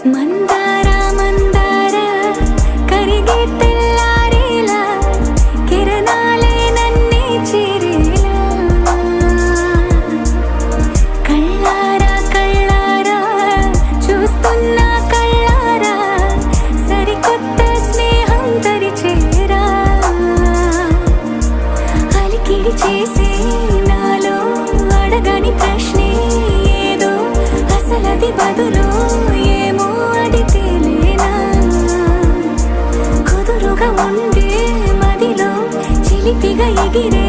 మందార మందార కరిగే తెల్లారేలా కిరణాలే నన్నే చేరేలా కళ్ళారా కళ్ళారా చూస్తున్నా కళ్ళారా సరికొత్త స్నేహం తరిచేరా అలికిడి చేసే నాలో అడగని ప్రశ్నే ఏదో అసలది బదులు ఏమో అది తేలేనా కుదురుగా ఉండే మదిలో చిలిపిగా ఎగిరే